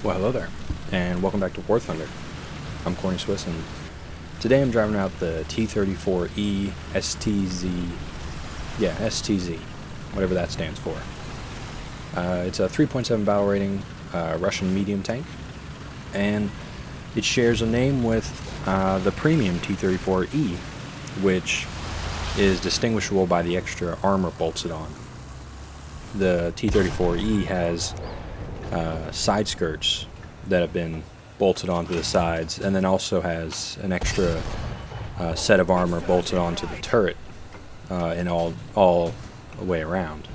Well, hello there, and welcome back to War Thunder. I'm Corny Swiss, and today I'm driving out the T-34E STZ. Yeah, STZ, whatever that stands for. It's a 3.7 battle rating Russian medium tank, and it shares a name with the premium T-34E, which is distinguishable by the extra armor bolted on. The T-34E has side skirts that have been bolted onto the sides, and then also has an extra set of armor bolted onto the turret and all the way around.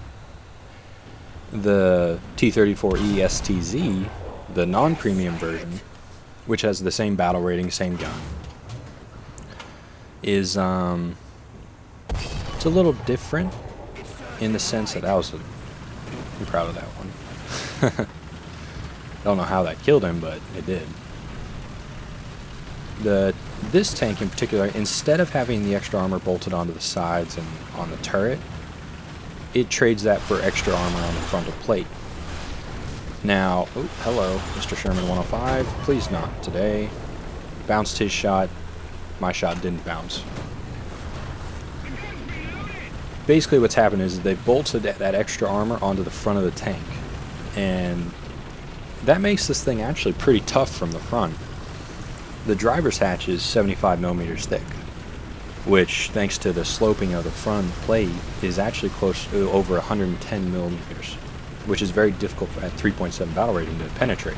The T-34E STZ, the non-premium version, which has the same battle rating, same gun, is it's a little different in the sense that I'm proud of that one. Don't know how that killed him, but it did. This tank in particular, instead of having the extra armor bolted onto the sides and on the turret, it trades that for extra armor on the frontal plate. Now, oh, hello, Mr. Sherman 105. Please not today. Bounced his shot. My shot didn't bounce. Basically what's happened is they bolted that extra armor onto the front of the tank, and that makes this thing actually pretty tough from the front. The driver's hatch is 75 millimeters thick, which, thanks to the sloping of the front plate, is actually close to over 110 millimeters, which is very difficult at 3.7 battle rating to penetrate.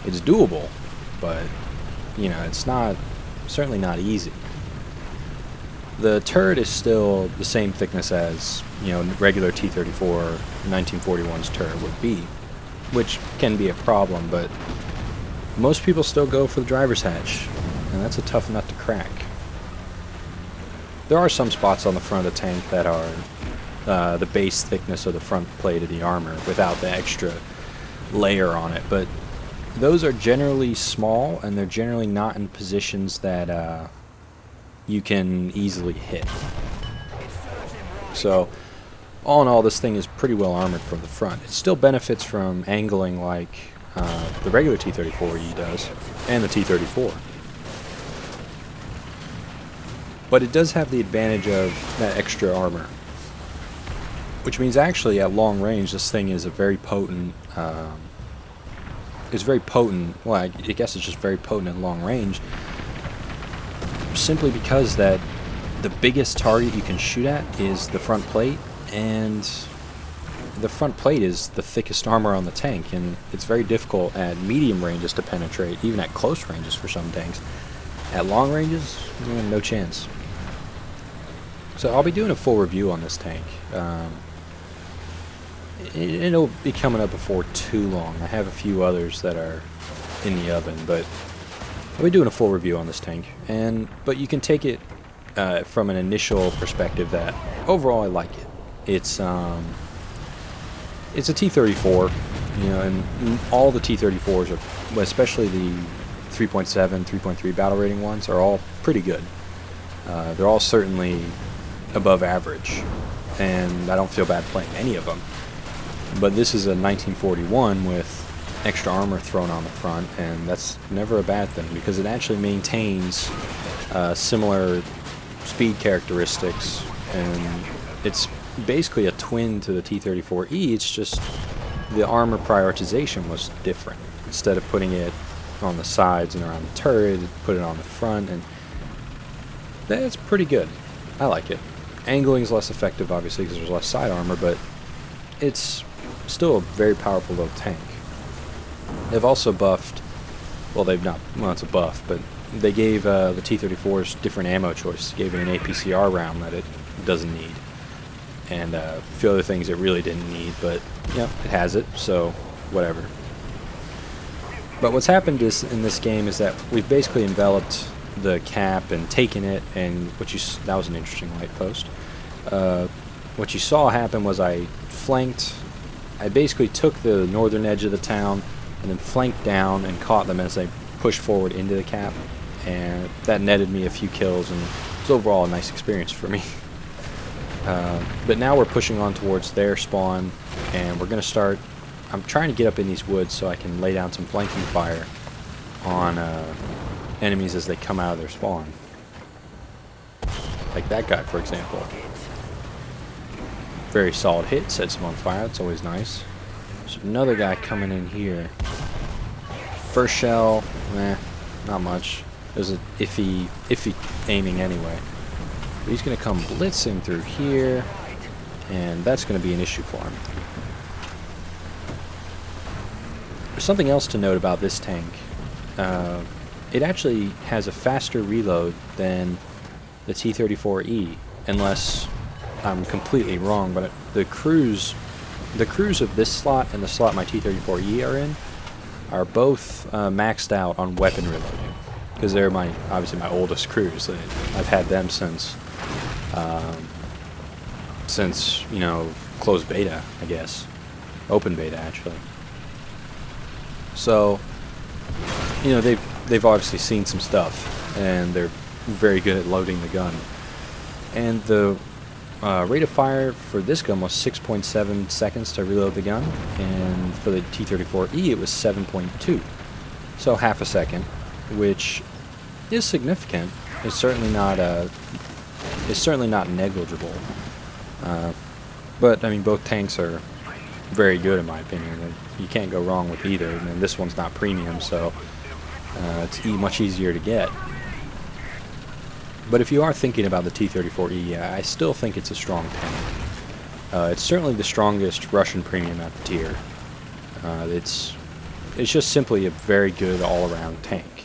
It's doable, but you know, it's certainly not easy. The turret is still the same thickness as, you know, regular T-34 1941's turret would be, which can be a problem, but most people still go for the driver's hatch, and that's a tough nut to crack. There are some spots on the front of the tank that are the base thickness of the front plate of the armor without the extra layer on it, but those are generally small, and they're generally not in positions that you can easily hit. So all in all, this thing is pretty well armored from the front. It still benefits from angling like the regular T-34E does, and the T-34. But it does have the advantage of that extra armor, which means actually at long range this thing is a very potent, well, I guess it's just very potent at long range, simply because that the biggest target you can shoot at is the front plate, and the front plate is the thickest armor on the tank, and it's very difficult at medium ranges to penetrate, even at close ranges for some tanks. At long ranges, no chance. So I'll be doing a full review on this tank. It'll be coming up before too long. I have a few others that are in the oven, but I'll be doing a full review on this tank. But you can take it from an initial perspective that overall I like it. It's a T-34, you know, and all the T-34s are, especially the 3.7, 3.3 battle rating ones, are all pretty good. They're all certainly above average, and I don't feel bad playing any of them. But this is a 1941 with extra armor thrown on the front, and that's never a bad thing because it actually maintains similar speed characteristics, and it's basically a twin to the T-34E. It's just the armor prioritization was different. Instead of putting it on the sides and around the turret, it put it on the front, and that's pretty good. I like it. Angling is less effective, obviously, because there's less side armor, but it's still a very powerful little tank. They've also buffed, well, it's a buff, but they gave the T-34s different ammo choice. Gave it an APCR round that it doesn't need, and a few other things it really didn't need, but yeah, it has it, so whatever. But what's happened in this game is that we've basically enveloped the cap and taken it, and that was an interesting light post. What you saw happen was I basically took the northern edge of the town and then flanked down and caught them as they pushed forward into the cap, and that netted me a few kills, and it was overall a nice experience for me. But now we're pushing on towards their spawn, and we're going to start I'm trying to get up in these woods so I can lay down some flanking fire on enemies as they come out of their spawn. Like that guy, for example. Very solid hit, sets him on fire, that's always nice. There's another guy coming in here. First shell, not much. There's a iffy aiming anyway. But he's going to come blitzing through here, and that's going to be an issue for him. There's something else to note about this tank. It actually has a faster reload than the T-34E, unless I'm completely wrong, but the crews of this slot and the slot my T-34E are in are both maxed out on weapon reloading, because they're obviously my oldest crews. I've had them since you know, closed beta, I guess, open beta actually. So, you know, they've obviously seen some stuff, and they're very good at loading the gun. And the rate of fire for this gun was 6.7 seconds to reload the gun, and for the T-34E it was 7.2, so half a second, which is significant. It's certainly not negligible. But I mean, both tanks are very good in my opinion. You can't go wrong with either. And this one's not premium, so it's much easier to get. But if you are thinking about the T-34E, I still think it's a strong tank. It's certainly the strongest Russian premium at the tier. It's just simply a very good all-around tank,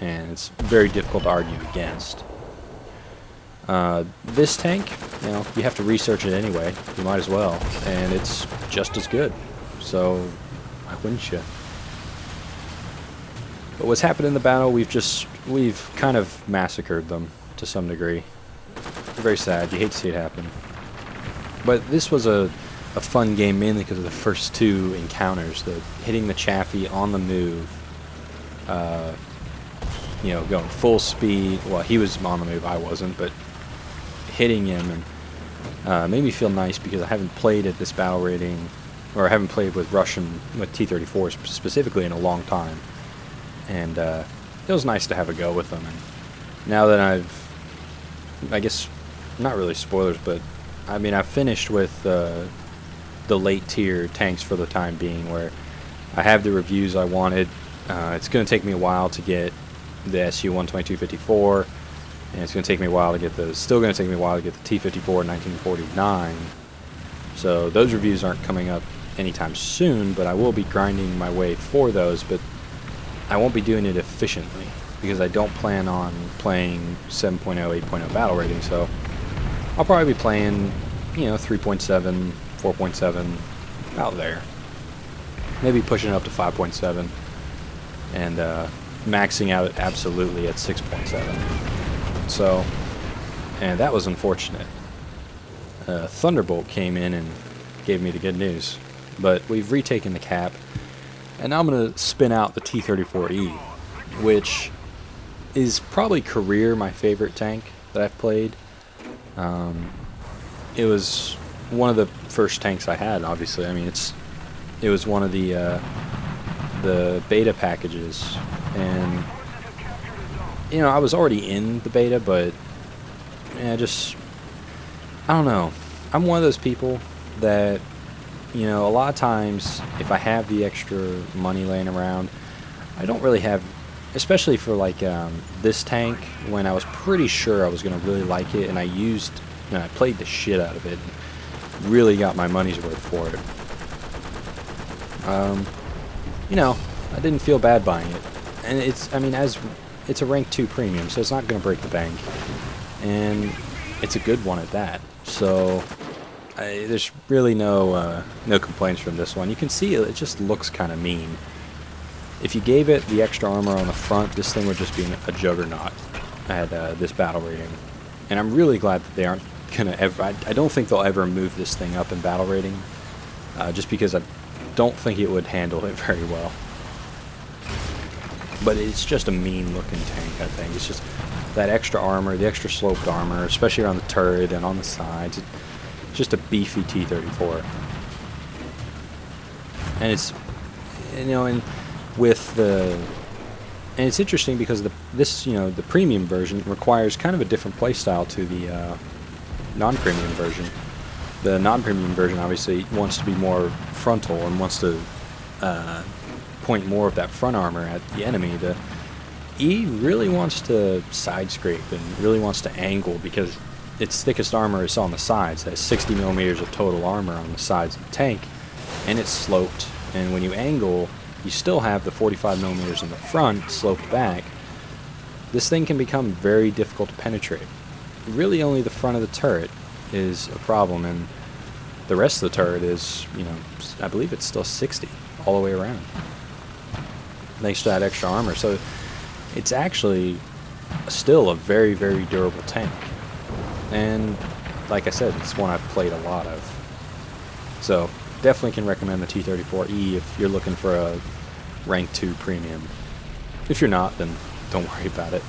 and it's very difficult to argue against. This tank, you know, you have to research it anyway. You might as well, and it's just as good. So why wouldn't you? But what's happened in the battle, we've kind of massacred them to some degree. Very sad. You hate to see it happen. But this was a fun game mainly because of the first two encounters, the hitting the Chaffee on the move, you know, going full speed. Well, he was on the move, I wasn't, but hitting him and made me feel nice because I haven't played at this battle rating, or I haven't played with T-34s specifically in a long time, and it was nice to have a go with them. And now that I guess, not really spoilers, but I mean, I've finished with the late tier tanks for the time being, where I have the reviews I wanted. It's going to take me a while to get the SU-122-54, and it's going to take me a while to get the T-54 1949. So those reviews aren't coming up anytime soon, but I will be grinding my way for those, but I won't be doing it efficiently because I don't plan on playing 7.0, 8.0 battle rating, so I'll probably be playing, you know, 3.7, 4.7 out there. Maybe pushing it up to 5.7 and maxing out absolutely at 6.7. So, and that was unfortunate. Thunderbolt came in and gave me the good news. But we've retaken the cap, and now I'm going to spin out the T-34E, which is probably career my favorite tank that I've played. It was one of the first tanks I had, obviously. I mean, it was one of the beta packages, and you know, I was already in the beta, but yeah, I don't know. I'm one of those people that, you know, a lot of times if I have the extra money laying around, I don't really have, especially for like this tank, when I was pretty sure I was going to really like it, and I played the shit out of it and really got my money's worth for it. You know, I didn't feel bad buying it, and it's a rank 2 premium, so it's not going to break the bank, and it's a good one at that. So there's really no complaints from this one. You can see it just looks kind of mean. If you gave it the extra armor on the front, this thing would just be a juggernaut at this battle rating. And I'm really glad that they aren't going to ever... I don't think they'll ever move this thing up in battle rating, just because I don't think it would handle it very well. But it's just a mean-looking tank, I think. It's just that extra armor, the extra sloped armor, especially around the turret and on the sides. It's just a beefy T-34. And it's, you know, and with the, and it's interesting because this, you know, the premium version requires kind of a different playstyle to the non-premium version. The non-premium version obviously wants to be more frontal and wants to point more of that front armor at the enemy. The E really wants to side scrape and really wants to angle because its thickest armor is on the sides. It has 60 millimeters of total armor on the sides of the tank, and it's sloped. And when you angle, you still have the 45 millimeters in the front sloped back. This thing can become very difficult to penetrate. Really only the front of the turret is a problem, and the rest of the turret is, you know, I believe it's still 60 all the way around, thanks to that extra armor. So it's actually still a very, very durable tank. And like I said, it's one I've played a lot of. So definitely can recommend the T-34E if you're looking for a rank 2 premium. If you're not, then don't worry about it.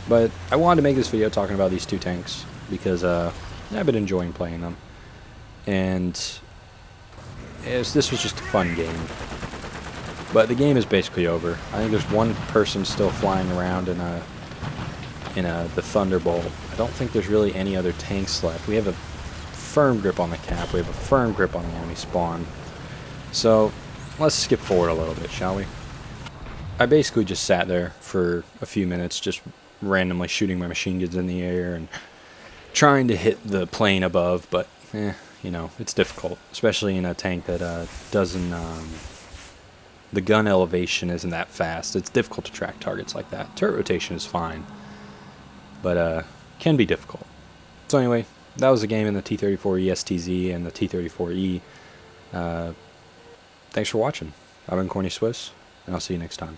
But I wanted to make this video talking about these two tanks because I've been enjoying playing them. And this was just a fun game. But the game is basically over. I think there's one person still flying around in the Thunderbolt. I don't think there's really any other tanks left. We have a firm grip on the cap. We have a firm grip on the enemy spawn. So let's skip forward a little bit, shall we? I basically just sat there for a few minutes, just randomly shooting my machine guns in the air and trying to hit the plane above, but you know, it's difficult, especially in a tank that doesn't, the gun elevation isn't that fast. It's difficult to track targets like that. Turret rotation is fine, but can be difficult. So anyway, that was the game in the T-34E STZ and the T-34E. Thanks for watching. I've been Corny Swiss, and I'll see you next time.